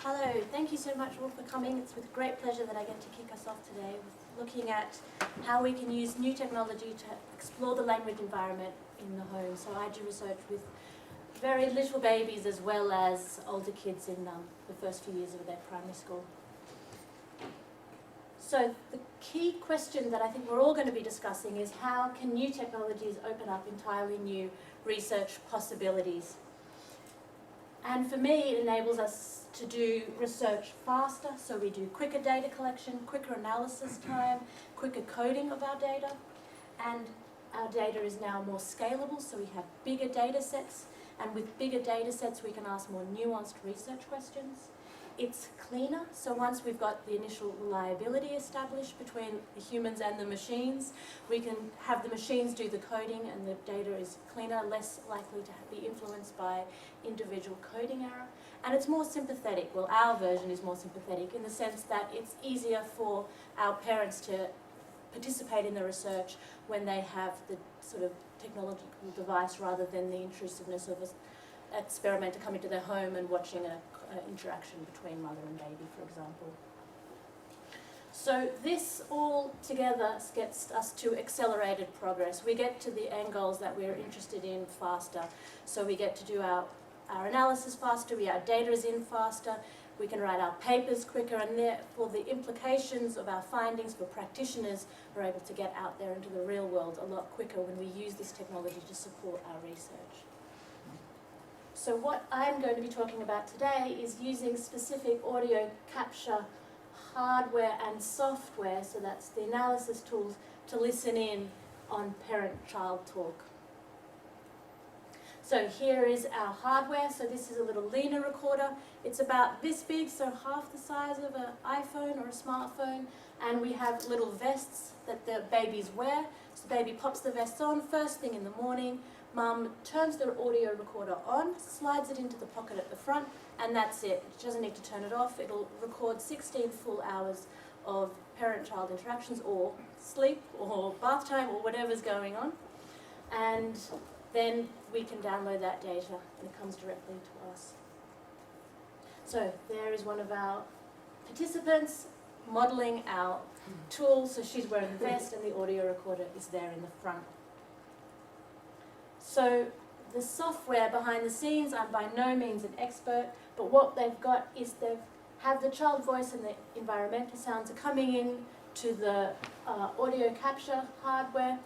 Hello, thank you so much all for coming. It's with great pleasure that I get to kick us off today with looking at how we can use new technology to explore the language environment in the home. So I do research with very little babies as well as older kids in the first few years of their primary school. So the key question that I think we're all going to be discussing is how can new technologies open up entirely new research possibilities? And for me, it enables us to do research faster, so we do quicker data collection, quicker analysis time, quicker coding of our data, and our data is now more scalable, so we have bigger data sets, and with bigger data sets we can ask more nuanced research questions. It's cleaner, so once we've got the initial reliability established between the humans and the machines, we can have the machines do the coding and the data is cleaner, less likely to be influenced by individual coding error. And it's more sympathetic. Well, our version is more sympathetic in the sense that it's easier for our parents to participate in the research when they have the sort of technological device rather than the intrusiveness of an experimenter coming to their home and watching an interaction between mother and baby, for example. So this all together gets us to accelerated progress. We get to the end goals that we're interested in faster. So we get to do our analysis faster, our data is in faster, we can write our papers quicker, and therefore the implications of our findings for practitioners are able to get out there into the real world a lot quicker when we use this technology to support our research. So what I'm going to be talking about today is using specific audio capture hardware and software, so that's the analysis tools, to listen in on parent-child talk. So here is our hardware. So this is a little Lena recorder. It's about this big, so half the size of an iPhone or a smartphone. And we have little vests that the babies wear. So the baby pops the vests on first thing in the morning. Mum turns the audio recorder on, slides it into the pocket at the front, and that's it. She doesn't need to turn it off. It'll record 16 full hours of parent-child interactions, or sleep, or bath time, or whatever's going on. And then we can download that data, and it comes directly to us. So there is one of our participants modelling our tool. So she's wearing the vest, and the audio recorder is there in the front. So the software behind the scenes, I'm by no means an expert, but what they've got is they have the child voice and the environmental sounds are coming in to the audio capture hardware,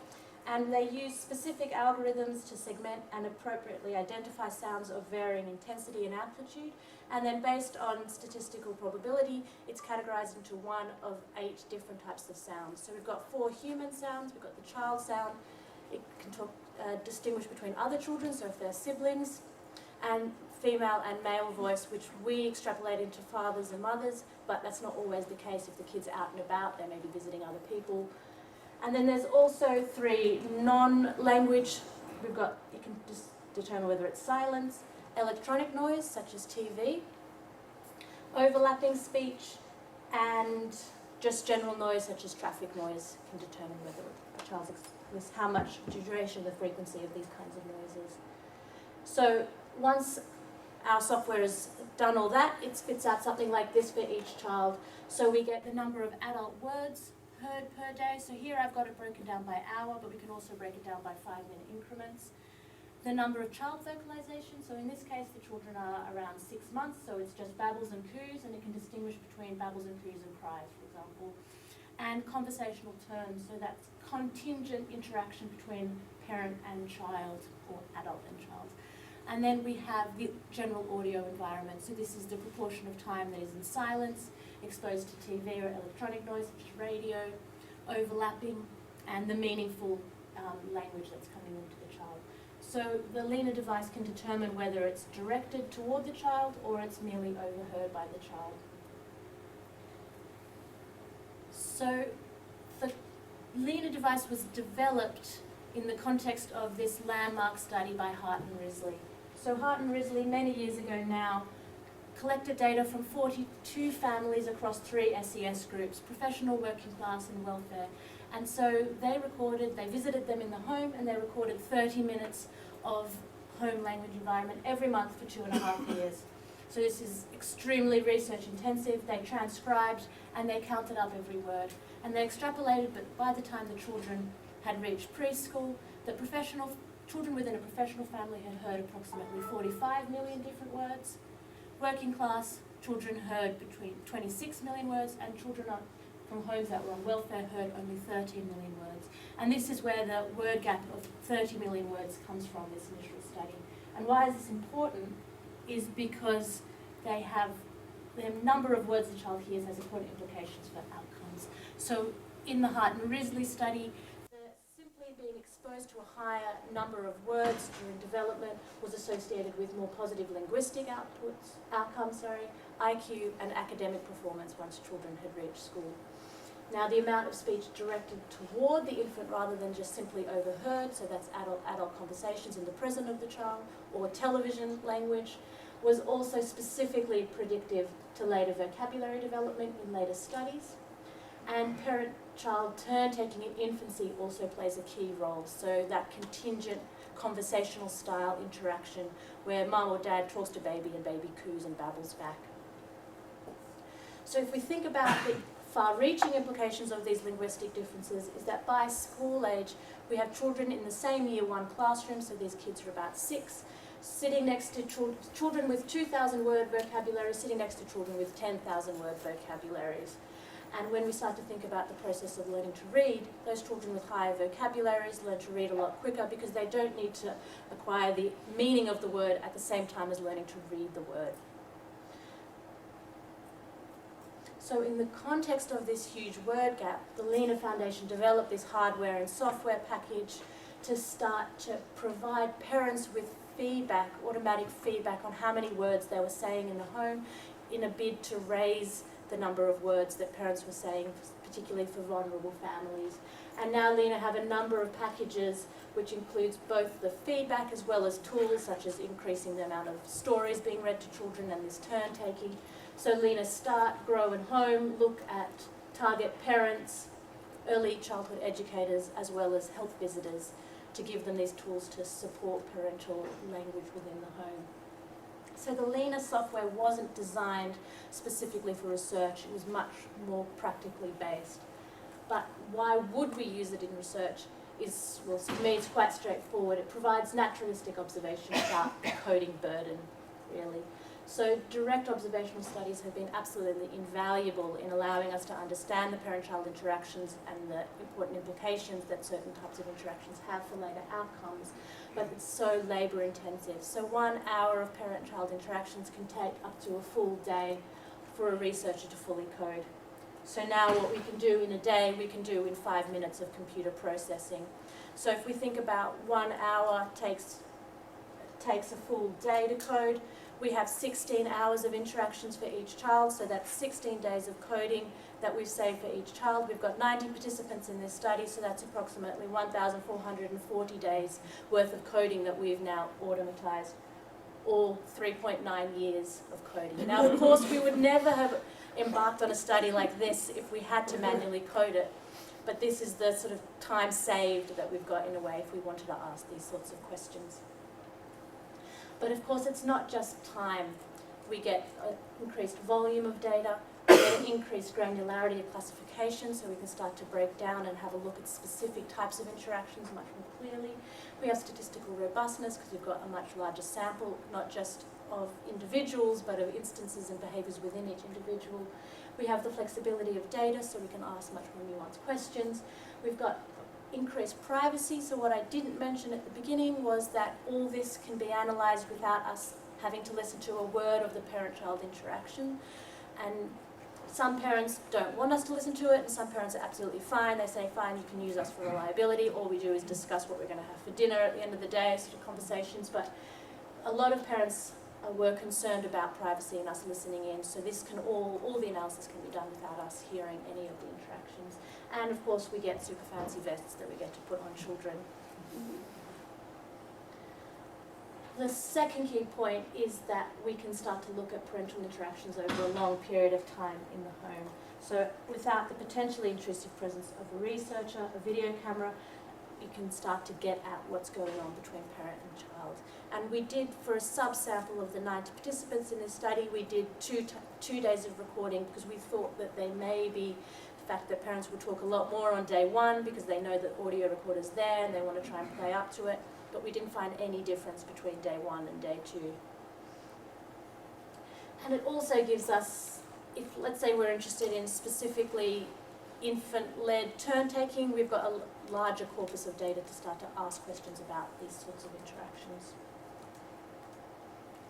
and they use specific algorithms to segment and appropriately identify sounds of varying intensity and amplitude, and then based on statistical probability, it's categorized into one of 8 different types of sounds. So we've got 4 human sounds, we've got the child sound, it can distinguish between other children, so if they're siblings, and female and male voice, which we extrapolate into fathers and mothers, but that's not always the case if the kid's out and about, they may be visiting other people. And then there's also 3 non-language. We've got, you can just determine whether it's silence, electronic noise, such as TV, overlapping speech, and just general noise, such as traffic noise, can determine whether a child's how much duration, the frequency of these kinds of noises. So once our software has done all that, it spits out something like this for each child. So we get the number of adult words heard per day. So here I've got it broken down by hour, but we can also break it down by 5-minute increments. The number of child vocalization, so in this case the children are around 6 months, so it's just babbles and coos, and it can distinguish between babbles and coos and cries, for example. And conversational terms, so that's contingent interaction between parent and child, or adult and child. And then we have the general audio environment, so this is the proportion of time that is in silence, exposed to TV or electronic noise such as radio, overlapping, and the meaningful language that's coming into the child. So the Lena device can determine whether it's directed toward the child or it's merely overheard by the child. So the Lena device was developed in the context of this landmark study by Hart and Risley. So Hart and Risley, many years ago now, collected data from 42 families across 3 SES groups, professional, working class, and welfare. And so they visited them in the home, and they recorded 30 minutes of home language environment every month for 2.5 years. So this is extremely research intensive. They transcribed and they counted up every word. And they extrapolated, but by the time the children had reached preschool, the children within a professional family had heard approximately 45 million different words. Working class children heard between 26 million words, and children from homes that were on welfare heard only 13 million words. And this is where the word gap of 30 million words comes from, this initial study. And why is this important is because the number of words the child hears has important implications for outcomes. So in the Hart and Risley study, simply being exposed to a higher number of words during development was associated with more positive linguistic outcomes, IQ and academic performance once children had reached school. Now, the amount of speech directed toward the infant rather than just simply overheard, so that's adult conversations in the present of the child, or television language, was also specifically predictive to later vocabulary development in later studies. And parent-child turn-taking in infancy also plays a key role, so that contingent conversational style interaction where mum or dad talks to baby and baby coos and babbles back. So if we think about the far-reaching implications of these linguistic differences, is that by school age we have children in the same year 1 classroom, so these kids are about 6, sitting next to children with 2,000 word vocabularies, sitting next to children with 10,000 word vocabularies. And when we start to think about the process of learning to read, those children with higher vocabularies learn to read a lot quicker because they don't need to acquire the meaning of the word at the same time as learning to read the word. So in the context of this huge word gap, the Lena Foundation developed this hardware and software package to start to provide parents with feedback, automatic feedback on how many words they were saying in the home in a bid to raise the number of words that parents were saying, particularly for vulnerable families. And now Lena have a number of packages which includes both the feedback as well as tools such as increasing the amount of stories being read to children and this turn-taking. So Lena Start, Grow and Home look at target parents, early childhood educators as well as health visitors to give them these tools to support parental language within the home. So the Lena software wasn't designed specifically for research, it was much more practically based. But why would we use it in research is, well, for me it's quite straightforward. It provides naturalistic observation without the coding burden, really. So direct observational studies have been absolutely invaluable in allowing us to understand the parent-child interactions and the important implications that certain types of interactions have for later outcomes, but it's so labour-intensive. So 1 hour of parent-child interactions can take up to a full day for a researcher to fully code. So now what we can do in a day, we can do in 5 minutes of computer processing. So if we think about 1 hour takes a full day to code, we have 16 hours of interactions for each child, so that's 16 days of coding that we've saved for each child. We've got 90 participants in this study, so that's approximately 1,440 days worth of coding that we've now automatized, or 3.9 years of coding. Now, of course, we would never have embarked on a study like this if we had to manually code it, but this is the sort of time saved that we've got in a way if we wanted to ask these sorts of questions. But of course, it's not just time. We get an increased volume of data, we get an increased granularity of classification, so we can start to break down and have a look at specific types of interactions much more clearly. We have statistical robustness because we've got a much larger sample, not just of individuals, but of instances and behaviours within each individual. We have the flexibility of data, so we can ask much more nuanced questions. We've got increased privacy, so what I didn't mention at the beginning was that all this can be analysed without us having to listen to a word of the parent-child interaction. And some parents don't want us to listen to it, and some parents are absolutely fine. They say, fine, you can use us for reliability. All we do is discuss what we're going to have for dinner at the end of the day, sort of conversations. But a lot of parents were concerned about privacy and us listening in, so this can all the analysis can be done without us hearing any of the interactions. And of course we get super fancy vests that we get to put on children. The second key point is that we can start to look at parental interactions over a long period of time in the home. So without the potentially intrusive presence of a researcher, a video camera, you can start to get at what's going on between parent and child. And we did, for a subsample of the 90 participants in this study, we did two days of recording because we thought that there may be the fact that parents will talk a lot more on day one because they know that audio recorder's there and they want to try and play up to it, but we didn't find any difference between day one and day two. And it also gives us, if let's say we're interested in specifically infant-led turn-taking, we've got a larger corpus of data to start to ask questions about these sorts of interactions.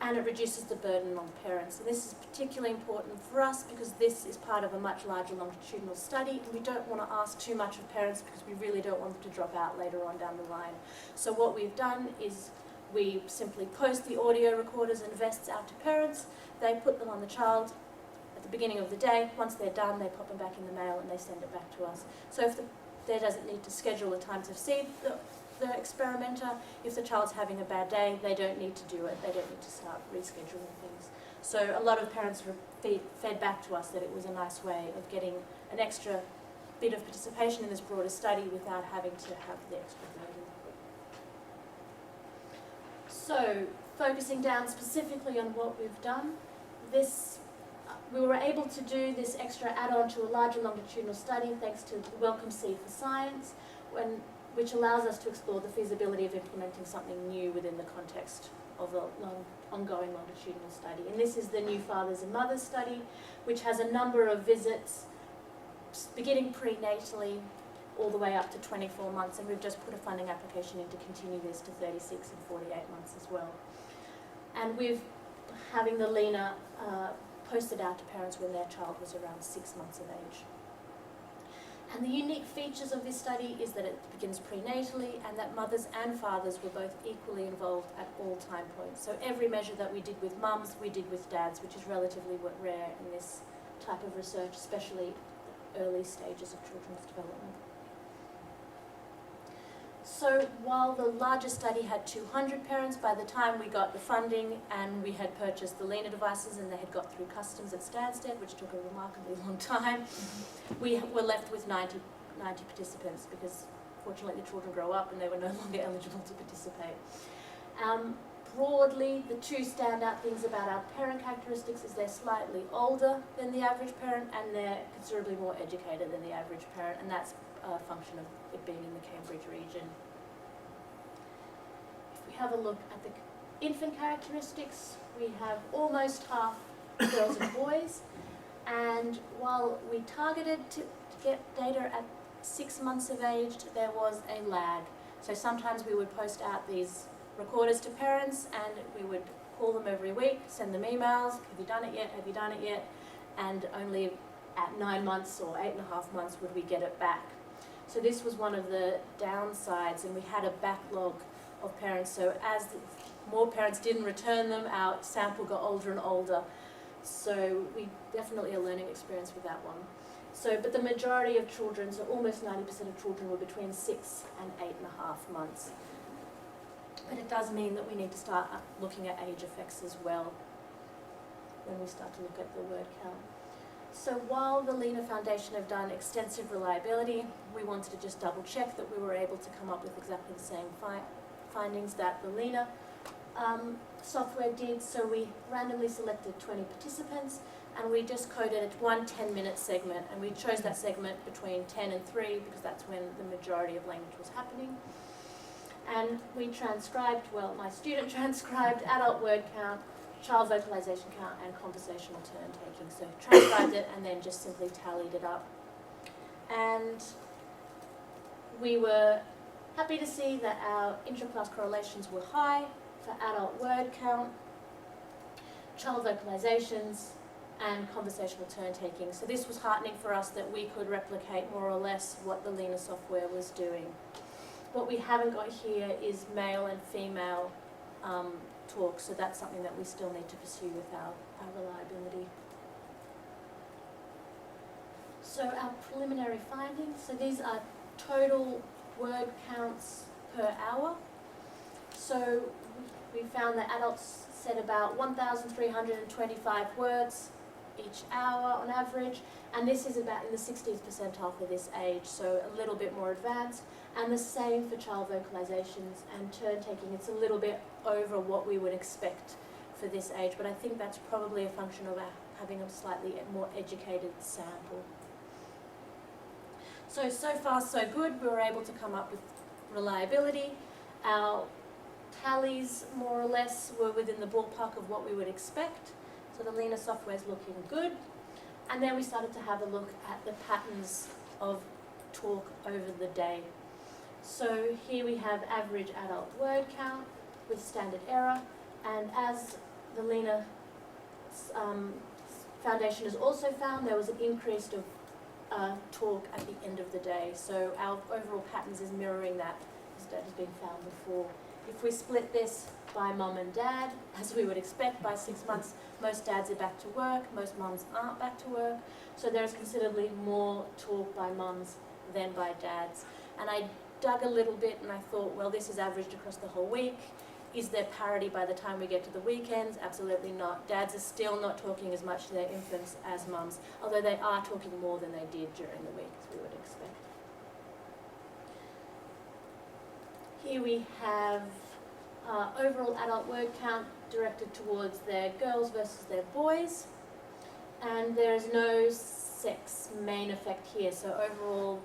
And it reduces the burden on parents. And this is particularly important for us because this is part of a much larger longitudinal study, and we don't want to ask too much of parents because we really don't want them to drop out later on down the line. So what we've done is we simply post the audio recorders and vests out to parents. They put them on the child at the beginning of the day. Once they're done, they pop them back in the mail and they send it back to us. So if there doesn't need to schedule a time to see the experimenter, if the child's having a bad day, they don't need to do it. They don't need to start rescheduling things. So a lot of parents fed back to us that it was a nice way of getting an extra bit of participation in this broader study without having to have the extra burden. So, focusing down specifically on what we've done, we were able to do this extra add-on to a larger longitudinal study thanks to the Welcome C for Science, which allows us to explore the feasibility of implementing something new within the context of an ongoing longitudinal study. And this is the New Fathers and Mothers study, which has a number of visits beginning prenatally all the way up to 24 months, and we've just put a funding application in to continue this to 36 and 48 months as well. And we're having the Lena posted out to parents when their child was around 6 months of age. And the unique features of this study is that it begins prenatally and that mothers and fathers were both equally involved at all time points. So every measure that we did with mums, we did with dads, which is relatively rare in this type of research, especially early stages of children's development. So while the larger study had 200 parents, by the time we got the funding and we had purchased the Lena devices and they had got through customs at Stansted, which took a remarkably long time, we were left with 90 participants because fortunately the children grow up and they were no longer eligible to participate. Broadly, the two standout things about our parent characteristics is they're slightly older than the average parent and they're considerably more educated than the average parent, and that's a function of it being in the Cambridge region. If we have a look at the infant characteristics, we have almost half girls and boys, and while we targeted to get data at 6 months of age, there was a lag. So sometimes we would post out these recorders to parents and we would call them every week, send them emails, have you done it yet, have you done it yet, and only at 9 months or 8.5 months would we get it back. So this was one of the downsides, and we had a backlog of parents, so as more parents didn't return them, our sample got older and older. So we definitely a learning experience with that one. So, but the majority of children, so almost 90% of children were between 6 and 8.5 months. But it does mean that we need to start looking at age effects as well when we start to look at the word count. So while the Lena Foundation have done extensive reliability, we wanted to just double check that we were able to come up with exactly the same findings that the Lena software did. So we randomly selected 20 participants and we just coded one 10-minute segment, and we chose that segment between 10 and 3 because that's when the majority of language was happening. And we transcribed, well, my student transcribed adult word count, child vocalization count, and conversational turn taking. So transcribed it and then just simply tallied it up. And we were happy to see that our intra-class correlations were high for adult word count, child vocalizations, and conversational turn taking. So this was heartening for us that we could replicate more or less what the Lena software was doing. What we haven't got here is male and female talk, so that's something that we still need to pursue with our reliability. So our preliminary findings, so these are total word counts per hour. So we found that adults said about 1,325 words each hour on average, and this is about in the 60th percentile for this age, so a little bit more advanced. And the same for child vocalizations and turn taking. It's a little bit over what we would expect for this age, but I think that's probably a function of having a slightly more educated sample. So far so good. We were able to come up with reliability. Our tallies more or less were within the ballpark of what we would expect. So the Lena software is looking good. And then we started to have a look at the patterns of talk over the day. So here we have average adult word count with standard error, and as the Lena Foundation has also found, there was an increase of talk at the end of the day. So our overall patterns is mirroring that has been found before. If we split this by mum and dad, as we would expect, by 6 months, most dads are back to work, most mums aren't back to work. So there's considerably more talk by mums than by dads. And I dug a little bit and I thought, well, this is averaged across the whole week. Is there parity by the time we get to the weekends? Absolutely not. Dads are still not talking as much to their infants as mums, although they are talking more than they did during the week, as we would expect. Here we have overall adult word count directed towards their girls versus their boys, and there is no sex main effect here, so overall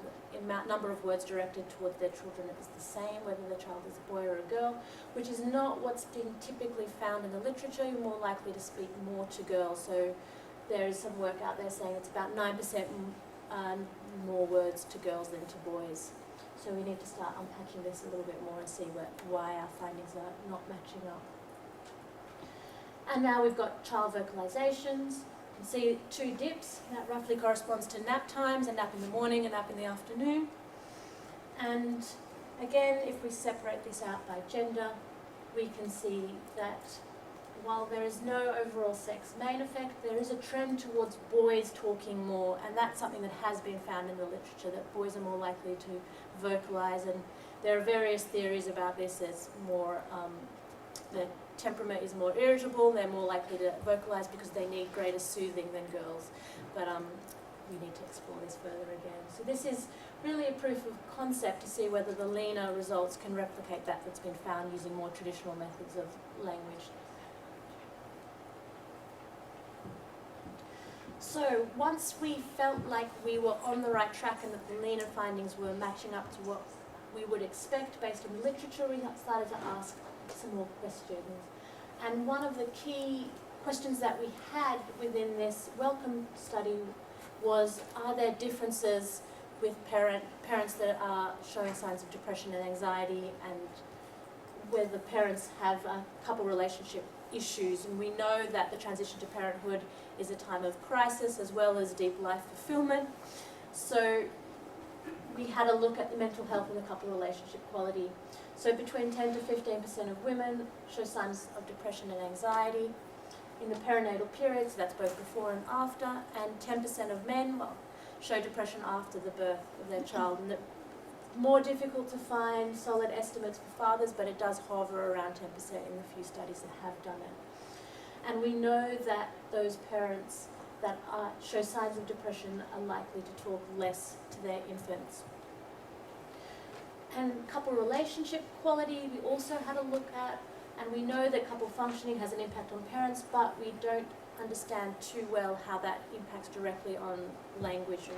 number of words directed towards their children is the same, whether the child is a boy or a girl, which is not what's been typically found in the literature. You're more likely to speak more to girls, so there is some work out there saying it's about 9% more words to girls than to boys. So we need to start unpacking this a little bit more and see why our findings are not matching up. And now we've got child vocalizations. You can see 2 dips. That roughly corresponds to nap times, a nap in the morning, a nap in the afternoon. And again, if we separate this out by gender, we can see that while there is no overall sex main effect, there is a trend towards boys talking more, and that's something that has been found in the literature, that boys are more likely to vocalize, and there are various theories about this. There's more, the temperament is more irritable, they're more likely to vocalize because they need greater soothing than girls, but we need to explore this further again. So this is really a proof of concept to see whether the Lena results can replicate that's been found using more traditional methods of language. So once we felt like we were on the right track and that the Lena findings were matching up to what we would expect based on the literature, we started to ask some more questions. And one of the key questions that we had within this welcome study was, are there differences with parents that are showing signs of depression and anxiety, and whether parents have a couple relationship issues? And we know that the transition to parenthood is a time of crisis as well as deep life fulfillment. So we had a look at the mental health and the couple relationship quality. So between 10 to 15% of women show signs of depression and anxiety in the perinatal period, so that's both before and after, and 10% of men show depression after the birth of their child. And more difficult to find solid estimates for fathers, but it does hover around 10% in the few studies that have done it. And we know that those parents that show signs of depression are likely to talk less to their infants. And couple relationship quality we also had a look at, and we know that couple functioning has an impact on parents, but we don't understand too well how that impacts directly on language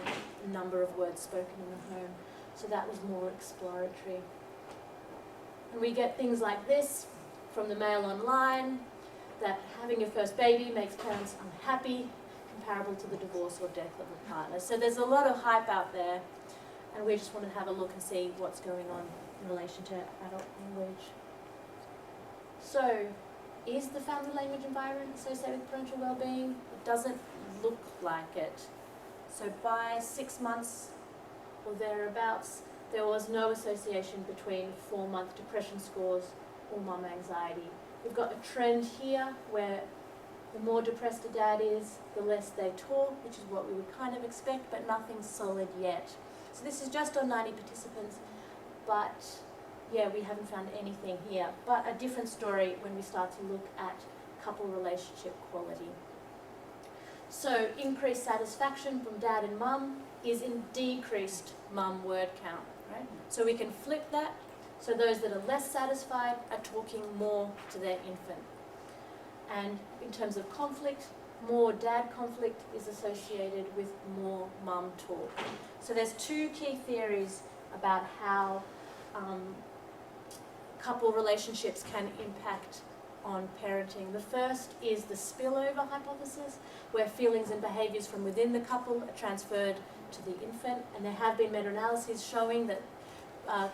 and number of words spoken in the home. So that was more exploratory. And we get things like this from the Mail Online, that having your first baby makes parents unhappy, comparable to the divorce or death of a partner. So there's a lot of hype out there, and we just want to have a look and see what's going on in relation to adult language. So, is the family language environment associated with parental well-being? It doesn't look like it. So by 6 months or thereabouts, there was no association between 4-month depression scores or mum anxiety. We've got a trend here where the more depressed a dad is, the less they talk, which is what we would kind of expect, but nothing solid yet. So this is just on 90 participants, but yeah, we haven't found anything here. But a different story when we start to look at couple relationship quality. So increased satisfaction from dad and mum is in decreased mum word count, right? So we can flip that. So those that are less satisfied are talking more to their infant. And in terms of conflict, more dad conflict is associated with more mum talk. So there's two key theories about how couple relationships can impact on parenting. The first is the spillover hypothesis, where feelings and behaviours from within the couple are transferred to the infant, and there have been meta-analyses showing that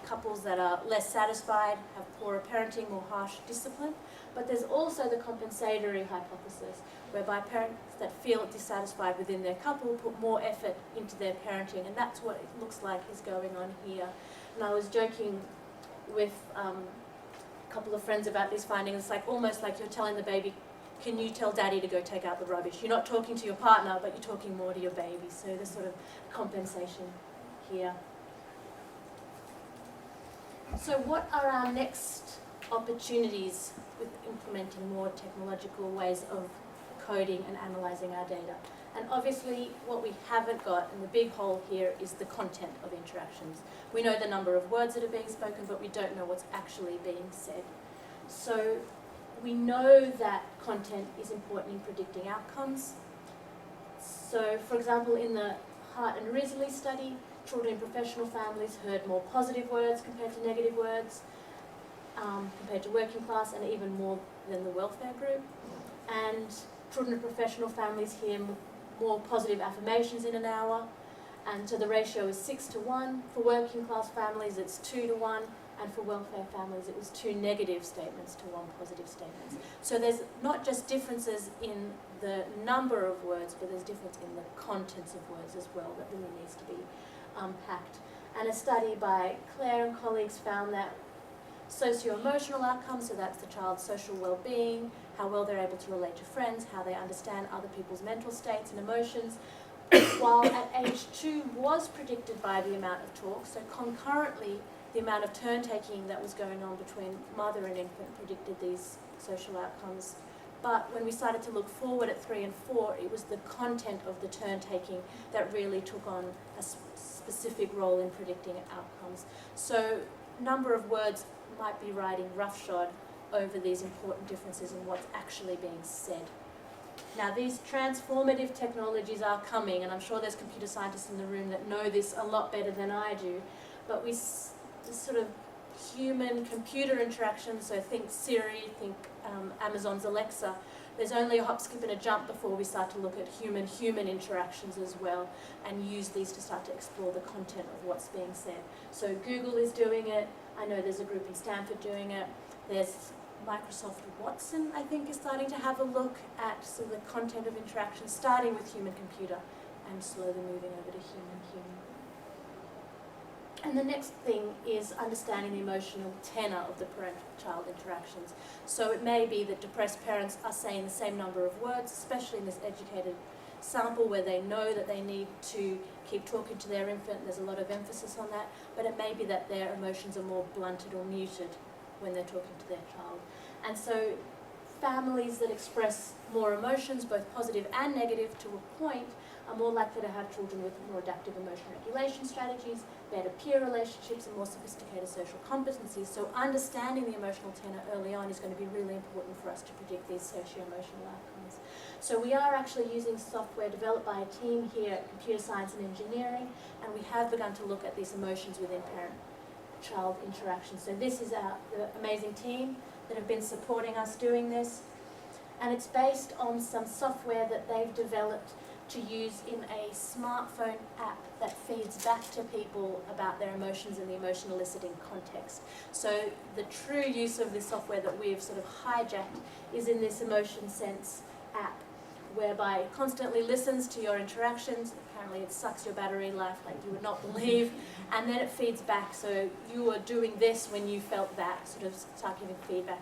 couples that are less satisfied have poorer parenting, more harsh discipline. But there's also the compensatory hypothesis, whereby parents that feel dissatisfied within their couple put more effort into their parenting, and that's what it looks like is going on here. And I was joking with a couple of friends about this finding. It's like almost like you're telling the baby, can you tell daddy to go take out the rubbish? You're not talking to your partner, but you're talking more to your baby. So there's sort of compensation here. So what are our next opportunities with implementing more technological ways of coding and analysing our data? And obviously what we haven't got, and the big hole here, is the content of interactions. We know the number of words that are being spoken, but we don't know what's actually being said. So we know that content is important in predicting outcomes. So for example, in the Hart and Risley study, children in professional families heard more positive words compared to negative words, compared to working class, and even more than the welfare group. And children in professional families hear more positive affirmations in an hour, and so the ratio is 6 to 1. For working class families it's 2 to 1, and for welfare families it was 2 negative statements to 1 positive statement. So there's not just differences in the number of words, but there's difference in the contents of words as well that really needs to be unpacked. And a study by Claire and colleagues found that socio-emotional outcomes, so that's the child's social well-being, how well they're able to relate to friends, how they understand other people's mental states and emotions, while at age 2 was predicted by the amount of talk. So concurrently, the amount of turn-taking that was going on between mother and infant predicted these social outcomes. But when we started to look forward at 3 and 4, it was the content of the turn-taking that really took on a specific role in predicting outcomes. So number of words might be riding roughshod over these important differences in what's actually being said. Now these transformative technologies are coming, and I'm sure there's computer scientists in the room that know this a lot better than I do, but this sort of human-computer interaction, so think Siri, think Amazon's Alexa, there's only a hop, skip and a jump before we start to look at human-human interactions as well, and use these to start to explore the content of what's being said. So Google is doing it. I know there's a group in Stanford doing it. There's Microsoft Watson, I think, is starting to have a look at sort of the content of interactions, starting with human-computer and slowly moving over to human-human. And the next thing is understanding the emotional tenor of the parent-child interactions. So it may be that depressed parents are saying the same number of words, especially in this educated sample where they know that they need to keep talking to their infant. There's a lot of emphasis on that. But it may be that their emotions are more blunted or muted when they're talking to their child. And so families that express more emotions, both positive and negative to a point, are more likely to have children with more adaptive emotion regulation strategies, better peer relationships, and more sophisticated social competencies. So understanding the emotional tenor early on is going to be really important for us to predict these socio-emotional outcomes. So we are actually using software developed by a team here at Computer Science and Engineering, and we have begun to look at these emotions within parent-child interaction. So this is the amazing team that have been supporting us doing this, and it's based on some software that they've developed to use in a smartphone app that feeds back to people about their emotions in the emotion eliciting context. So the true use of this software that we've sort of hijacked is in this Emotion Sense app, whereby it constantly listens to your interactions. Apparently it sucks your battery life like you would not believe, and then it feeds back. So you were doing this when you felt that, sort of start giving feedback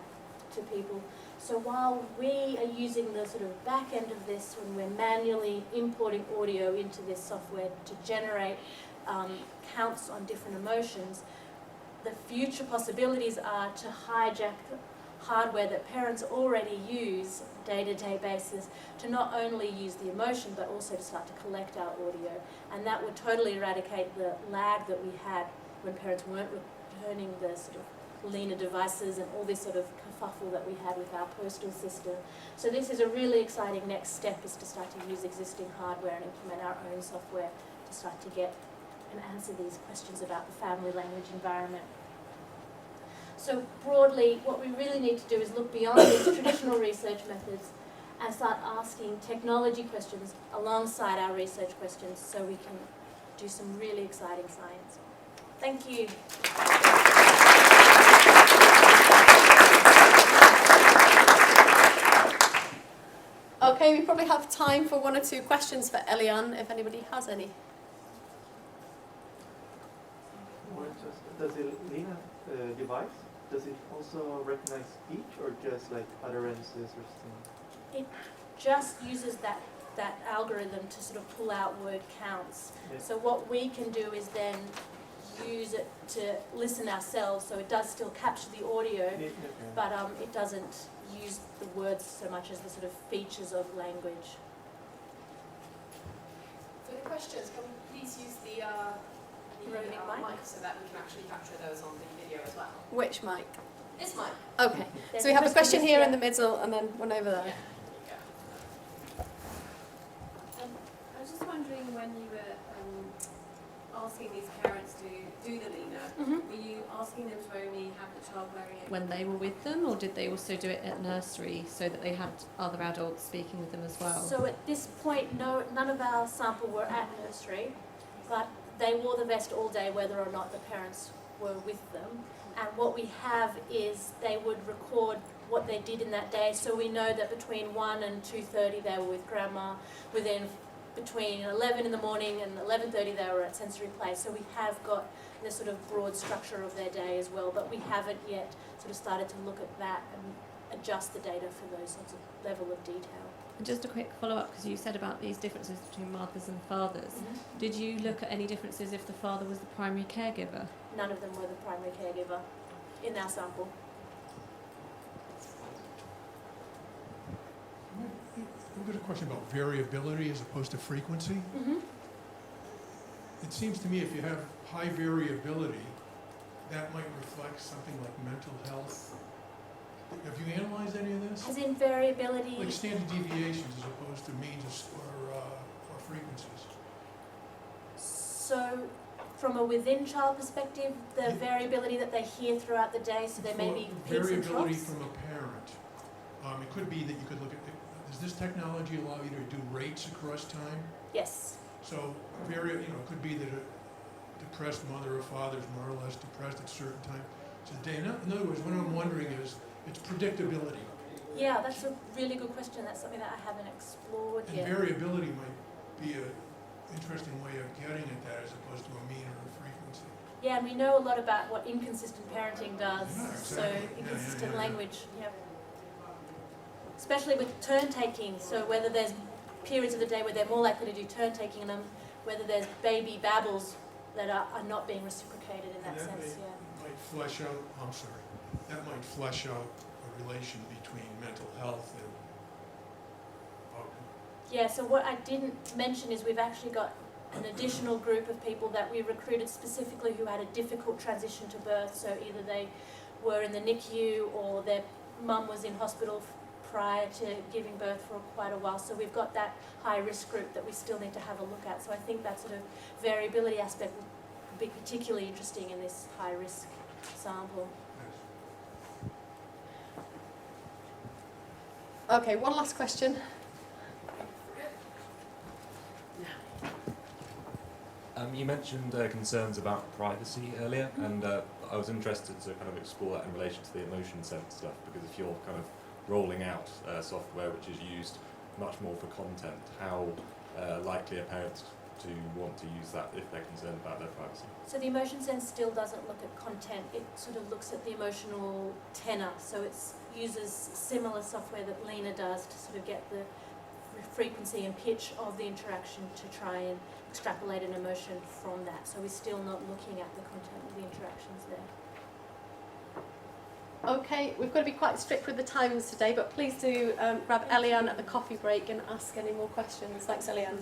to people. So while we are using the sort of back end of this when we're manually importing audio into this software to generate counts on different emotions, the future possibilities are to hijack hardware that parents already use on a day-to-day basis to not only use the emotion but also to start to collect our audio. And that would totally eradicate the lag that we had when parents weren't returning the sort of leaner devices and all this sort of kerfuffle that we had with our postal system. So this is a really exciting next step, is to start to use existing hardware and implement our own software to start to get and answer these questions about the family language environment. So broadly, what we really need to do is look beyond these traditional research methods and start asking technology questions alongside our research questions so we can do some really exciting science. Thank you. Okay, we probably have time for one or two questions for Elian, if anybody has any. Does the Lena device, does it also recognize speech or just like utterances or something? It just uses that algorithm to sort of pull out word counts. Yeah. So what we can do is then use it to listen ourselves, so it does still capture the audio, but it doesn't use the words so much as the sort of features of language. For the questions, can we please use the mic so that we can actually capture those on the video as well? Which mic? This mic. Okay, There's so we have a question here in yeah. the middle and then one over there. I was just wondering, when you were asking these parents to do the Lena, were you asking them to only have the child wearing it when they were with them, or did they also do it at nursery so that they had other adults speaking with them as well? So at this point, none of our sample were at nursery, but they wore the vest all day whether or not the parents were with them. And what we have is they would record what they did in that day, so we know that between 1 and 2:30 they were with grandma, between 11 in the morning and 11:30 they were at sensory play. So we have got the sort of broad structure of their day as well, but we haven't yet sort of started to look at that and adjust the data for those sorts of level of detail. And just a quick follow-up, because you said about these differences between mothers and fathers. Did you look at any differences if the father was the primary caregiver? None of them were the primary caregiver in our sample. I've got a question about variability as opposed to frequency. It seems to me if you have high variability, that might reflect something like mental health. Have you analyzed any of this? As in variability? Like standard deviations as opposed to means or frequencies. So, from a within-child perspective, the variability that they hear throughout the day, so there may be peaks and variability troughs? from a parent. It could be that you could look at, does this technology allow you to do rates across time? Yes. So, it could be that a depressed mother or father is more or less depressed at certain times of the day. In other words, what I'm wondering is, it's predictability. Yeah, that's a really good question. That's something that I haven't explored And yet. variability might be an interesting way of getting at that as opposed to a mean or a frequency. Yeah, and we know a lot about what inconsistent parenting does. Yeah, So exactly. inconsistent Yeah. language, yep. Especially with turn taking. So whether there's periods of the day where they're more likely to do turn taking, and whether there's baby babbles that are not being reciprocated in that And sense. might flesh out. That might flesh out a relation between mental health and. Yeah, so what I didn't mention is we've actually got an additional group of people that we recruited specifically who had a difficult transition to birth. So either they were in the NICU or their mum was in hospital prior to giving birth for quite a while. So we've got that high risk group that we still need to have a look at. So I think that sort of variability aspect would be particularly interesting in this high risk sample. Okay, one last question. You mentioned concerns about privacy earlier, and I was interested to kind of explore that in relation to the emotion sense stuff, because if you're kind of rolling out software which is used much more for content, how likely are parents to want to use that if they're concerned about their privacy? So the emotion sense still doesn't look at content, it sort of looks at the emotional tenor. So it uses similar software that Lena does to sort of get the frequency and pitch of the interaction to try and extrapolate an emotion from that. So we're still not looking at the content of the interactions there. Okay, we've got to be quite strict with the times today, but please do grab Elian at the coffee break and ask any more questions. Thanks, Elian.